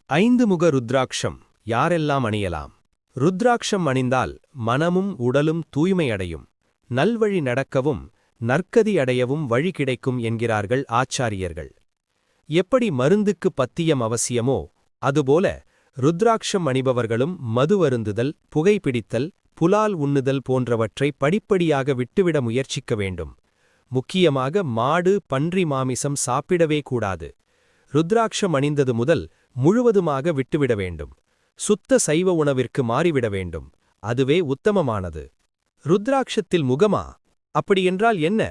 ஐந்து முக ருத்ராட்சம் யாரெல்லாம் அணியலாம்? ருத்ராட்சம் அணிந்தால் மனமும் உடலும் தூய்மையடையும், நல்வழி நடக்கவும் நற்கதி அடையவும் வழி கிடைக்கும் என்கிறார்கள் ஆச்சாரியர்கள். எப்படி மருந்துக்கு பத்தியம் அவசியமோ அதுபோல ருத்ராட்சம் அணிபவர்களும் மதுவருந்துதல், புகைப்பிடித்தல், புலால் உண்ணுதல் போன்றவற்றை படிப்படியாக விட்டுவிட முயற்சிக்க வேண்டும். முக்கியமாக மாடு, பன்றி மாமிசம் சாப்பிடவே கூடாது. ருத்ராட்சம் அணிந்தது முதல் முழுவதுமாக விட்டுவிட வேண்டும். சுத்த சைவ உணவிற்கு மாறிவிட வேண்டும். அதுவே உத்தமமானது. ருத்ராட்சத்தில் முகமா? அப்படியென்றால் என்ன?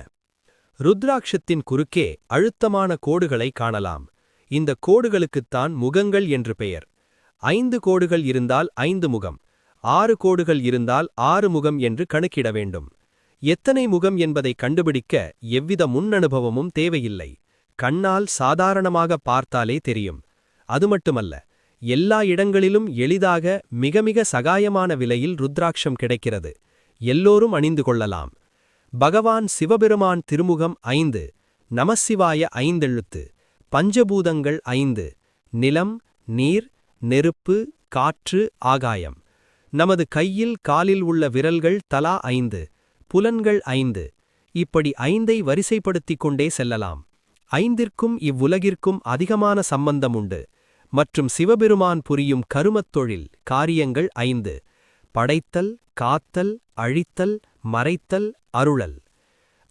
ருத்ராட்சத்தின் குறுக்கே அழுத்தமான கோடுகளை காணலாம். இந்த கோடுகளுக்குத்தான் முகங்கள் என்று பெயர். 5 கோடுகள் இருந்தால் 5 முகம், 6 கோடுகள் இருந்தால் 6 முகம் என்று கணக்கிட வேண்டும். எத்தனை முகம் என்பதை கண்டுபிடிக்க எவ்வித முன்னனுபவமும் தேவையில்லை. கண்ணால் சாதாரணமாக பார்த்தாலே தெரியும். அது மட்டுமல்ல, எல்லா இடங்களிலும் எளிதாக மிக மிக சகாயமான விலையில் ருத்ராட்சம் கிடைக்கிறது. எல்லோரும் அணிந்து கொள்ளலாம். பகவான் சிவபெருமான் திருமுகம் 5, நமசிவாய 5 எழுத்து, பஞ்சபூதங்கள் 5, நிலம், நீர், நெருப்பு, காற்று, ஆகாயம். நமது கையில் காலில் உள்ள விரல்கள் தலா 5, புலன்கள் 5. இப்படி 5ஐ வரிசைப்படுத்திக் கொண்டே செல்லலாம். 5ற்கும் இவ்வுலகிற்கும் அதிகமான சம்பந்தம் உண்டு. மற்றும் சிவபெருமான் புரியும் கருமத் தொழில் காரியங்கள் 5: படைத்தல், காத்தல், அழித்தல், மறைத்தல், அருளல்.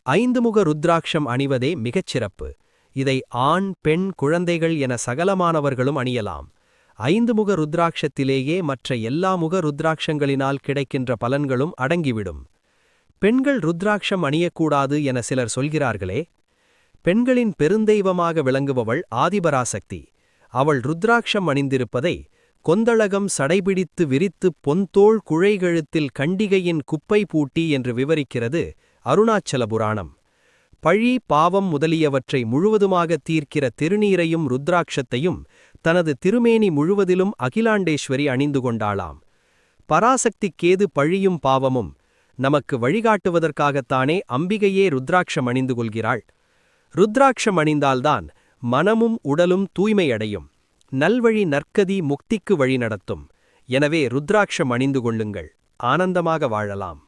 5 முக ருத்ராட்சம் அணிவதே மிகச் சிறப்பு. இதை ஆண், பெண், குழந்தைகள் என சகலமானவர்களும் அணியலாம். 5 முக ருத்ராட்சத்திலேயே மற்ற எல்லா முக ருத்ராட்சங்களினால் கிடைக்கின்ற பலன்களும் அடங்கிவிடும். பெண்கள் ருத்ராட்சம் அணியக்கூடாது என சிலர் சொல்கிறார்களே. பெண்களின் பெருந்தெய்வமாக விளங்குபவள் ஆதிபராசக்தி. அவள் ருத்ராட்சம் அணிந்திருப்பதை கொந்தளகம் சடைபிடித்து விரித்து பொன்தோள் குழைகழுத்தில் கண்டிகையின் குப்பை பூட்டி என்று விவரிக்கிறது அருணாச்சல புராணம். பழி, பாவம் முதலியவற்றை முழுவதுமாக தீர்க்கிற திருநீரையும் ருத்ராட்சத்தையும் தனது திருமேனி முழுவதிலும் அகிலாண்டேஸ்வரி அணிந்து கொண்டாளாம். பராசக்திக்கேது பழியும் பாவமும்? நமக்கு வழிகாட்டுவதற்காகத்தானே அம்பிகையே ருத்ராட்சம் அணிந்து கொள்கிறாள். ருத்ராட்சம் அணிந்தால்தான் மனமும் உடலும் தூய்மையடையும், நல்வழி நற்கதி முக்திக்கு வழி நடத்தும். எனவே ருத்ராட்சம் அணிந்து கொள்ளுங்கள், ஆனந்தமாக வாழலாம்.